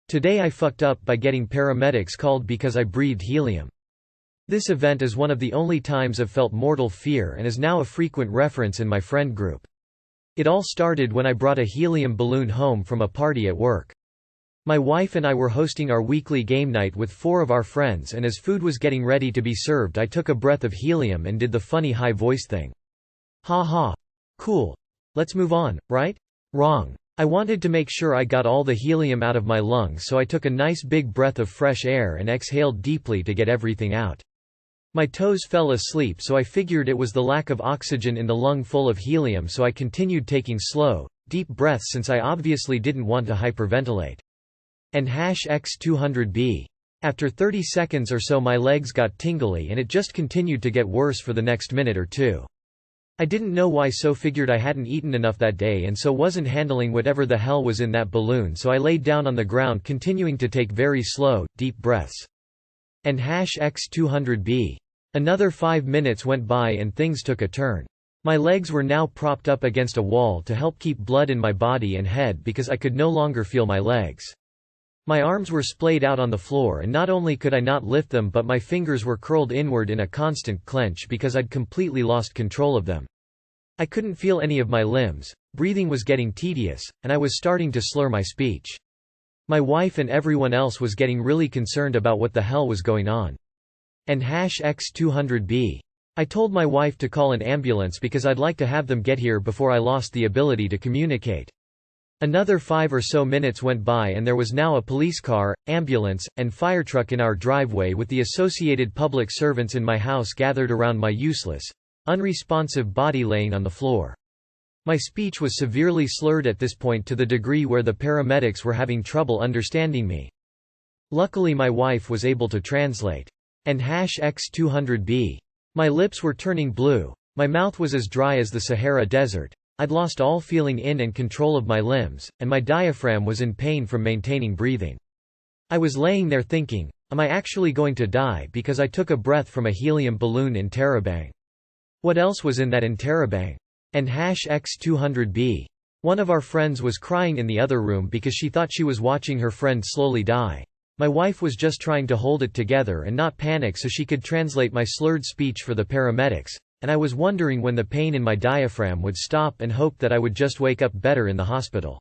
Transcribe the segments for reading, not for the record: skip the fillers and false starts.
Today I fucked up by getting paramedics called because I breathed helium. This event is one of the only times I've felt mortal fear and is now a frequent reference in my friend group. It all started when I brought a helium balloon home from a party at work. My wife and I were hosting our weekly game night with 4 of our friends, and as food was getting ready to be served I took a breath of helium and did the funny high voice thing. Ha ha. Cool. Let's move on, right? Wrong. I wanted to make sure I got all the helium out of my lungs, so I took a nice big breath of fresh air and exhaled deeply to get everything out. My toes fell asleep, so I figured it was the lack of oxygen in the lung full of helium, so I continued taking slow, deep breaths since I obviously didn't want to hyperventilate. And #X200B. After 30 seconds or so my legs got tingly and it just continued to get worse for the next minute or two. I didn't know why, so figured I hadn't eaten enough that day and so wasn't handling whatever the hell was in that balloon, so I laid down on the ground continuing to take very slow, deep breaths. And #X200B. Another 5 minutes went by and things took a turn. My legs were now propped up against a wall to help keep blood in my body and head because I could no longer feel my legs. My arms were splayed out on the floor, and not only could I not lift them, but my fingers were curled inward in a constant clench because I'd completely lost control of them. I couldn't feel any of my limbs, breathing was getting tedious, and I was starting to slur my speech. My wife and everyone else was getting really concerned about what the hell was going on. And #X200B. I told my wife to call an ambulance because I'd like to have them get here before I lost the ability to communicate. Another 5 or so minutes went by and there was now a police car, ambulance, and fire truck in our driveway with the associated public servants in my house gathered around my useless, unresponsive body laying on the floor. My speech was severely slurred at this point to the degree where the paramedics were having trouble understanding me. Luckily my wife was able to translate. And #X200B. My lips were turning blue. My mouth was as dry as the Sahara Desert. I'd lost all feeling in and control of my limbs, and my diaphragm was in pain from maintaining breathing. I was laying there thinking, am I actually going to die because I took a breath from a helium balloon in Terabang? What else was in that interrobang? And #X200B. One of our friends was crying in the other room because she thought she was watching her friend slowly die. My wife was just trying to hold it together and not panic so she could translate my slurred speech for the paramedics, and I was wondering when the pain in my diaphragm would stop and hoped that I would just wake up better in the hospital.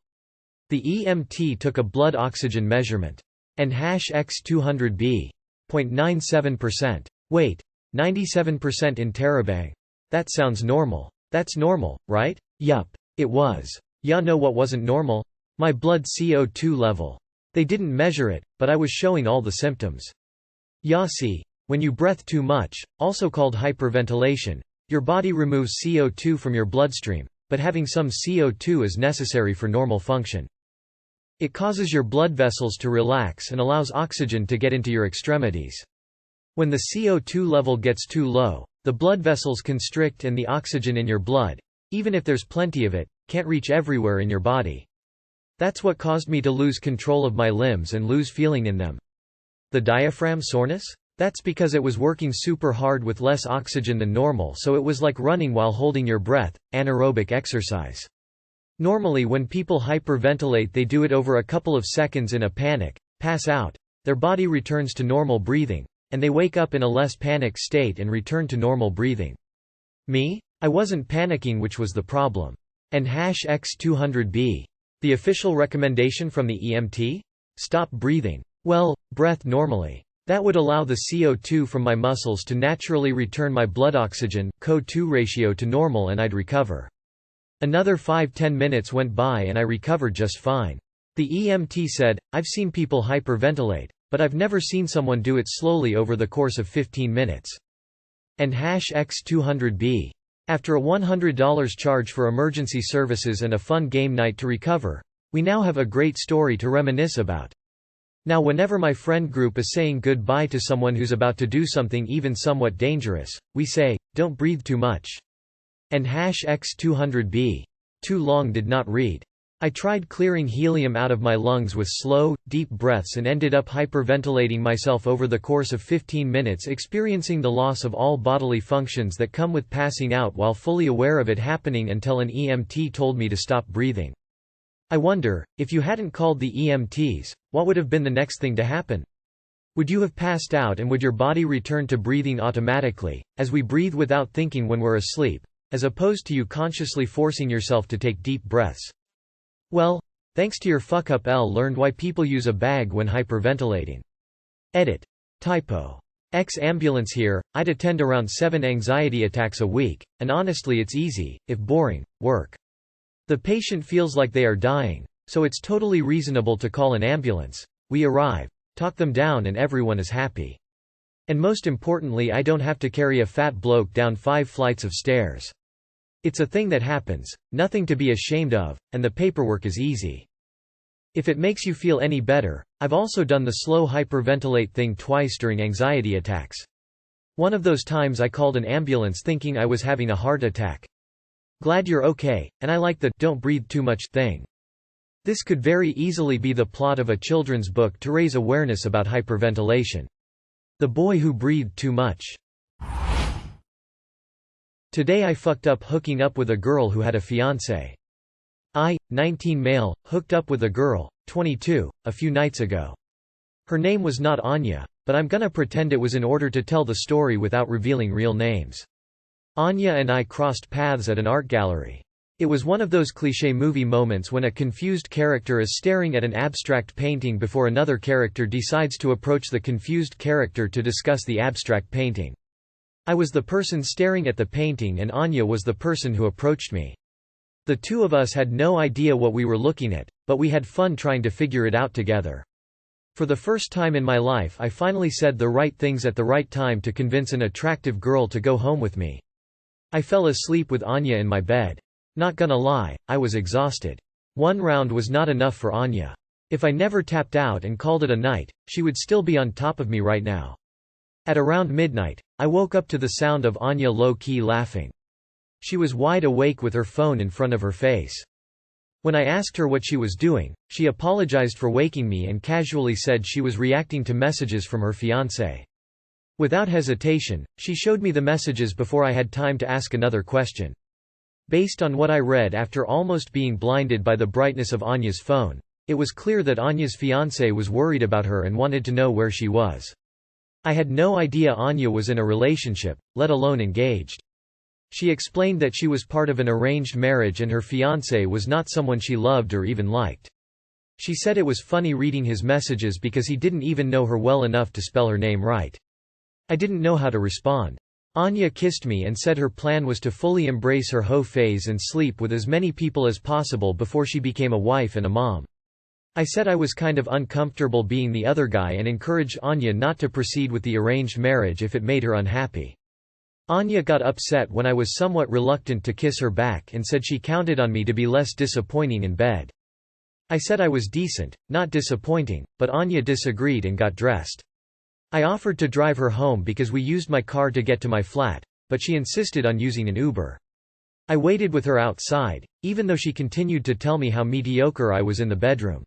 The EMT took a blood oxygen measurement. And #X200B. 0.97%. Wait, 97% in Terabang. That sounds normal. That's normal, right? Yup. It was. Ya know what wasn't normal? My blood CO2 level. They didn't measure it, but I was showing all the symptoms. Ya see, when you breath too much, also called hyperventilation, your body removes CO2 from your bloodstream, but having some CO2 is necessary for normal function. It causes your blood vessels to relax and allows oxygen to get into your extremities. When the CO2 level gets too low, the blood vessels constrict and the oxygen in your blood, even if there's plenty of it, can't reach everywhere in your body. That's what caused me to lose control of my limbs and lose feeling in them. The diaphragm soreness? That's because it was working super hard with less oxygen than normal, so it was like running while holding your breath, anaerobic exercise. Normally when people hyperventilate they do it over a couple of seconds in a panic, pass out, their body returns to normal breathing, and they wake up in a less panicked state and return to normal breathing. Me? I wasn't panicking, which was the problem. And #X200B. The official recommendation from the EMT? Stop breathing. Well, breath normally. That would allow the CO2 from my muscles to naturally return my blood oxygen CO2 ratio to normal and I'd recover. Another 5–10 minutes went by and I recovered just fine. The EMT said, I've seen people hyperventilate, but I've never seen someone do it slowly over the course of 15 minutes. And #X200B. After a $100 charge for emergency services and a fun game night to recover, we now have a great story to reminisce about. Now whenever my friend group is saying goodbye to someone who's about to do something even somewhat dangerous, we say, don't breathe too much. And #X200B. Too long did not read. I tried clearing helium out of my lungs with slow, deep breaths and ended up hyperventilating myself over the course of 15 minutes, experiencing the loss of all bodily functions that come with passing out while fully aware of it happening until an EMT told me to stop breathing. I wonder, if you hadn't called the EMTs, what would have been the next thing to happen? Would you have passed out and would your body return to breathing automatically, as we breathe without thinking when we're asleep, as opposed to you consciously forcing yourself to take deep breaths? Well, thanks to your fuck-up L learned why people use a bag when hyperventilating. Edit. Typo. Ambulance here, I'd attend around 7 anxiety attacks a week, and honestly it's easy, if boring, work. The patient feels like they are dying, so it's totally reasonable to call an ambulance. We arrive, talk them down and everyone is happy. And most importantly, I don't have to carry a fat bloke down 5 flights of stairs. It's a thing that happens, nothing to be ashamed of, and the paperwork is easy. If it makes you feel any better, I've also done the slow hyperventilate thing twice during anxiety attacks. One of those times I called an ambulance thinking I was having a heart attack. Glad you're okay, and I like the "don't breathe too much" thing. This could very easily be the plot of a children's book to raise awareness about hyperventilation. The boy who breathed too much. Today I fucked up hooking up with a girl who had a fiancé. I, 19 male, hooked up with a girl, 22, a few nights ago. Her name was not Anya, but I'm gonna pretend it was in order to tell the story without revealing real names. Anya and I crossed paths at an art gallery. It was one of those cliché movie moments when a confused character is staring at an abstract painting before another character decides to approach the confused character to discuss the abstract painting. I was the person staring at the painting and Anya was the person who approached me. The two of us had no idea what we were looking at, but we had fun trying to figure it out together. For the first time in my life I finally said the right things at the right time to convince an attractive girl to go home with me. I fell asleep with Anya in my bed. Not gonna lie, I was exhausted. 1 round was not enough for Anya. If I never tapped out and called it a night, she would still be on top of me right now. At around midnight, I woke up to the sound of Anya low-key laughing. She was wide awake with her phone in front of her face. When I asked her what she was doing, she apologized for waking me and casually said she was reacting to messages from her fiancé. Without hesitation, she showed me the messages before I had time to ask another question. Based on what I read after almost being blinded by the brightness of Anya's phone, it was clear that Anya's fiancé was worried about her and wanted to know where she was. I had no idea Anya was in a relationship, let alone engaged. She explained that she was part of an arranged marriage and her fiancé was not someone she loved or even liked. She said it was funny reading his messages because he didn't even know her well enough to spell her name right. I didn't know how to respond. Anya kissed me and said her plan was to fully embrace her hoe phase and sleep with as many people as possible before she became a wife and a mom. I said I was kind of uncomfortable being the other guy and encouraged Anya not to proceed with the arranged marriage if it made her unhappy. Anya got upset when I was somewhat reluctant to kiss her back and said she counted on me to be less disappointing in bed. I said I was decent, not disappointing, but Anya disagreed and got dressed. I offered to drive her home because we used my car to get to my flat, but she insisted on using an Uber. I waited with her outside, even though she continued to tell me how mediocre I was in the bedroom.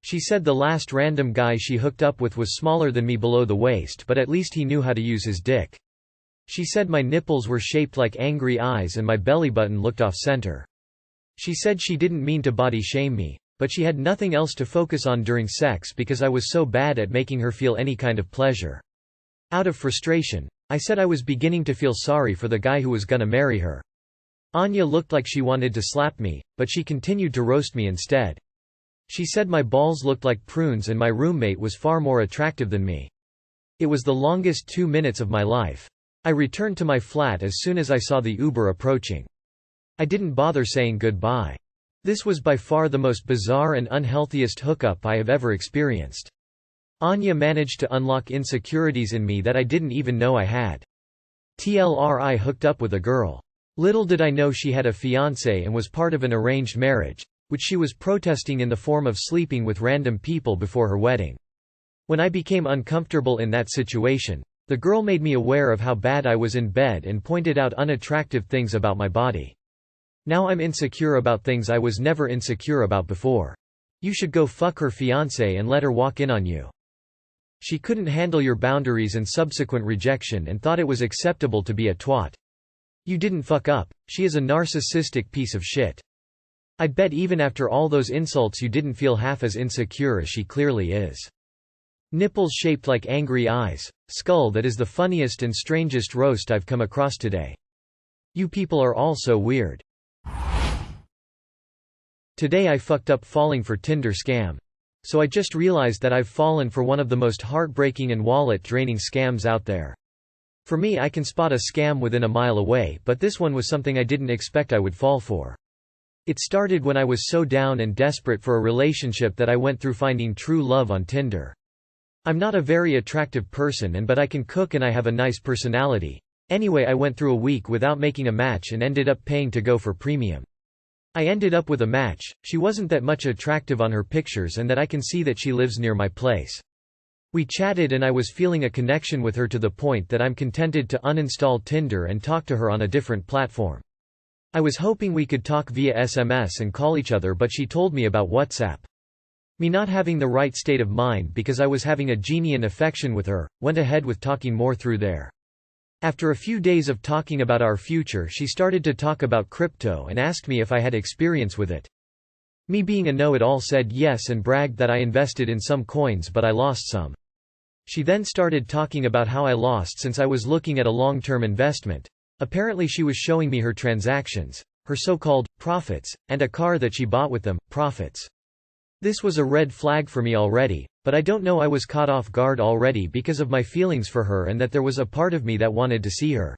She said the last random guy she hooked up with was smaller than me below the waist, but at least he knew how to use his dick. She said my nipples were shaped like angry eyes and my belly button looked off-center. She said she didn't mean to body shame me, but she had nothing else to focus on during sex because I was so bad at making her feel any kind of pleasure. Out of frustration, I said I was beginning to feel sorry for the guy who was gonna marry her. Anya looked like she wanted to slap me, but she continued to roast me instead. She said my balls looked like prunes and my roommate was far more attractive than me. It was the longest 2 minutes of my life. I returned to my flat as soon as I saw the Uber approaching. I didn't bother saying goodbye. This was by far the most bizarre and unhealthiest hookup I have ever experienced. Anya managed to unlock insecurities in me that I didn't even know I had. I hooked up with a girl. Little did I know she had a fiancé and was part of an arranged marriage, which she was protesting in the form of sleeping with random people before her wedding. When I became uncomfortable in that situation, the girl made me aware of how bad I was in bed and pointed out unattractive things about my body. Now I'm insecure about things I was never insecure about before. You should go fuck her fiancé and let her walk in on you. She couldn't handle your boundaries and subsequent rejection and thought it was acceptable to be a twat. You didn't fuck up, she is a narcissistic piece of shit. I'd bet even after all those insults you didn't feel half as insecure as she clearly is. Nipples shaped like angry eyes. Skull that is the funniest and strangest roast I've come across today. You people are all so weird. Today I fucked up falling for Tinder scam. So I just realized that I've fallen for one of the most heartbreaking and wallet-draining scams out there. For me, I can spot a scam within a mile away, but this one was something I didn't expect I would fall for. It started when I was so down and desperate for a relationship that I went through finding true love on Tinder. I'm not a very attractive person but I can cook and I have a nice personality. Anyway, I went through a week without making a match and ended up paying to go for premium. I ended up with a match. She wasn't that much attractive on her pictures and that I can see that she lives near my place. We chatted and I was feeling a connection with her to the point that I'm contented to uninstall Tinder and talk to her on a different platform. I was hoping we could talk via SMS and call each other, but she told me about WhatsApp. Me not having the right state of mind because I was having a genuine affection with her, went ahead with talking more through there. After a few days of talking about our future, she started to talk about crypto and asked me if I had experience with it. Me being a know-it-all said yes and bragged that I invested in some coins but I lost some. She then started talking about how I lost since I was looking at a long-term investment. Apparently she was showing me her transactions, her so-called profits, and a car that she bought with them, profits. This was a red flag for me already, but I don't know, I was caught off guard already because of my feelings for her and that there was a part of me that wanted to see her.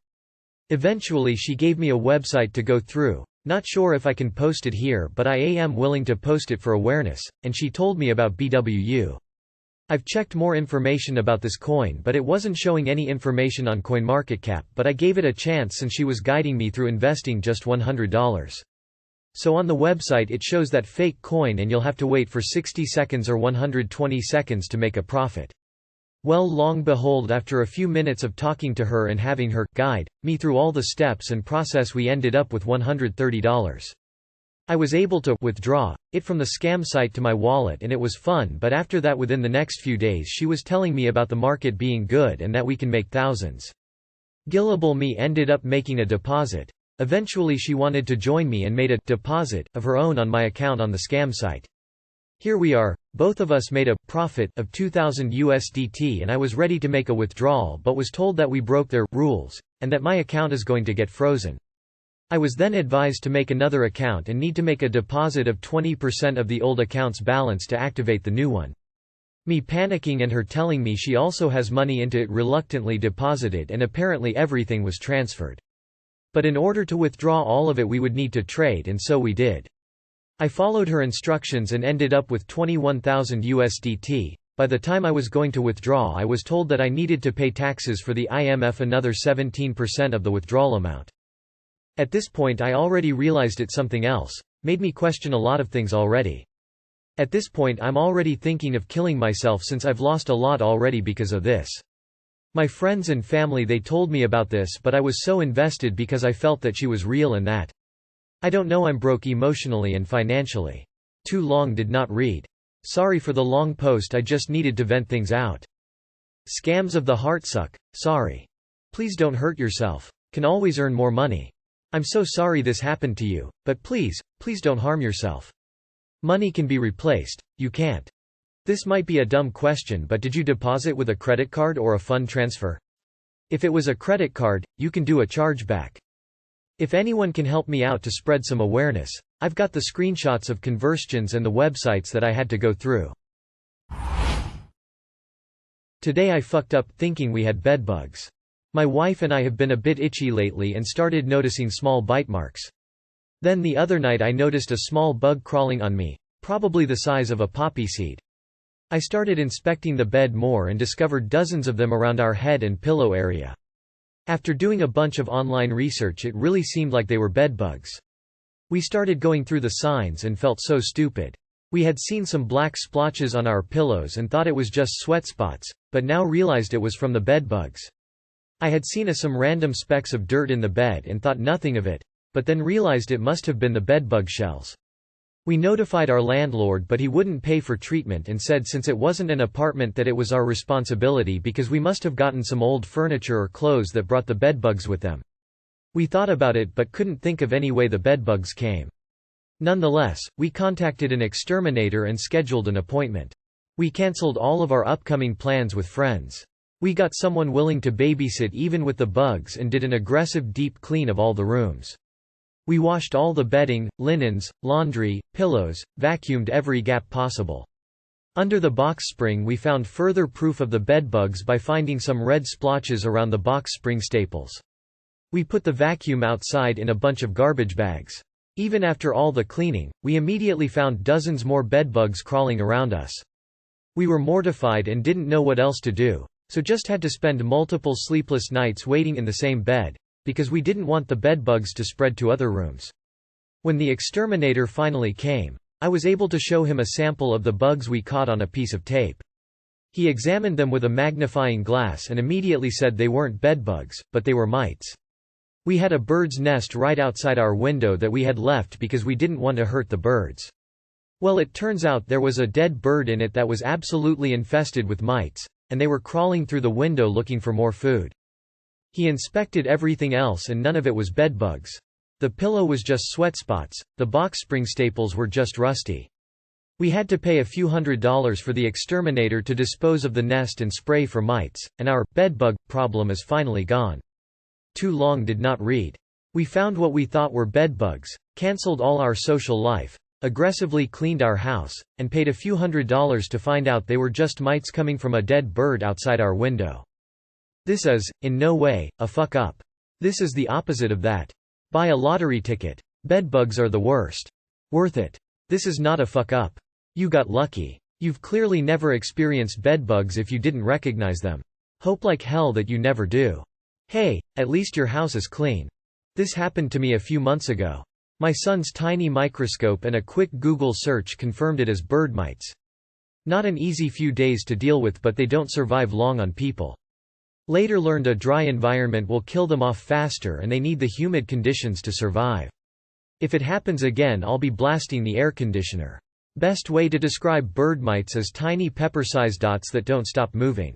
Eventually she gave me a website to go through, not sure if I can post it here but I am willing to post it for awareness, and she told me about BWU. I've checked more information about this coin but it wasn't showing any information on CoinMarketCap, but I gave it a chance and she was guiding me through investing just $100. So on the website it shows that fake coin and you'll have to wait for 60 seconds or 120 seconds to make a profit. Well, long behold, after a few minutes of talking to her and having her guide me through all the steps and process, we ended up with $130. I was able to withdraw it from the scam site to my wallet and it was fun, but after that within the next few days she was telling me about the market being good and that we can make thousands. Gullible me ended up making a deposit. Eventually she wanted to join me and made a deposit of her own on my account on the scam site. Here we are, both of us made a profit of 2,000 USDT and I was ready to make a withdrawal but was told that we broke their rules, and that my account is going to get frozen. I was then advised to make another account and need to make a deposit of 20% of the old account's balance to activate the new one. Me panicking and her telling me she also has money into it, reluctantly deposited and apparently everything was transferred. But in order to withdraw all of it we would need to trade, and so we did. I followed her instructions and ended up with 21,000 USDT. By the time I was going to withdraw I was told that I needed to pay taxes for the IMF, another 17% of the withdrawal amount. At this point I already realized it's something else, made me question a lot of things already. At this point I'm already thinking of killing myself since I've lost a lot already because of this. My friends and family, they told me about this but I was so invested because I felt that she was real and that. I don't know, I'm broke emotionally and financially. Too long, did not read. Sorry for the long post, I just needed to vent things out. Scams of the heart suck, sorry. Please don't hurt yourself. Can always earn more money. I'm so sorry this happened to you, but please don't harm yourself. Money can be replaced, you can't. This might be a dumb question, but did you deposit with a credit card or a fund transfer? If it was a credit card, you can do a chargeback. If anyone can help me out to spread some awareness, I've got the screenshots of conversions and the websites that I had to go through. Today I fucked up thinking we had bedbugs. My wife and I have been a bit itchy lately and started noticing small bite marks. Then the other night I noticed a small bug crawling on me, probably the size of a poppy seed. I started inspecting the bed more and discovered dozens of them around our head and pillow area. After doing a bunch of online research, it really seemed like they were bedbugs. We started going through the signs and felt so stupid. We had seen some black splotches on our pillows and thought it was just sweat spots, but now realized it was from the bedbugs. I had seen some random specks of dirt in the bed and thought nothing of it, but then realized it must have been the bedbug shells. We notified our landlord but he wouldn't pay for treatment and said since it wasn't an apartment that it was our responsibility because we must have gotten some old furniture or clothes that brought the bedbugs with them. We thought about it but couldn't think of any way the bedbugs came. Nonetheless, we contacted an exterminator and scheduled an appointment. We cancelled all of our upcoming plans with friends. We got someone willing to babysit even with the bugs and did an aggressive deep clean of all the rooms. We washed all the bedding, linens, laundry, pillows, vacuumed every gap possible. Under the box spring we found further proof of the bedbugs by finding some red splotches around the box spring staples. We put the vacuum outside in a bunch of garbage bags. Even after all the cleaning, we immediately found dozens more bedbugs crawling around us. We were mortified and didn't know what else to do, so just had to spend multiple sleepless nights waiting in the same bed, because we didn't want the bedbugs to spread to other rooms. When the exterminator finally came, I was able to show him a sample of the bugs we caught on a piece of tape. He examined them with a magnifying glass and immediately said they weren't bedbugs, but they were mites. We had a bird's nest right outside our window that we had left because we didn't want to hurt the birds. Well, it turns out there was a dead bird in it that was absolutely infested with mites, and they were crawling through the window looking for more food. He inspected everything else and none of it was bedbugs. The pillow was just sweat spots, the box spring staples were just rusty. We had to pay a few $100s for the exterminator to dispose of the nest and spray for mites, and our bedbug problem is finally gone. Too long did not read. We found what we thought were bedbugs, cancelled all our social life, aggressively cleaned our house, and paid a few $100s to find out they were just mites coming from a dead bird outside our window. This is, in no way, a fuck up. This is the opposite of that. Buy a lottery ticket. Bedbugs are the worst. Worth it. This is not a fuck up. You got lucky. You've clearly never experienced bedbugs if you didn't recognize them. Hope like hell that you never do. Hey, at least your house is clean. This happened to me a few months ago. My son's tiny microscope and a quick Google search confirmed it as bird mites. Not an easy few days to deal with, but they don't survive long on people. Later learned a dry environment will kill them off faster and they need the humid conditions to survive. If it happens again, I'll be blasting the air conditioner. Best way to describe bird mites is tiny pepper-sized dots that don't stop moving.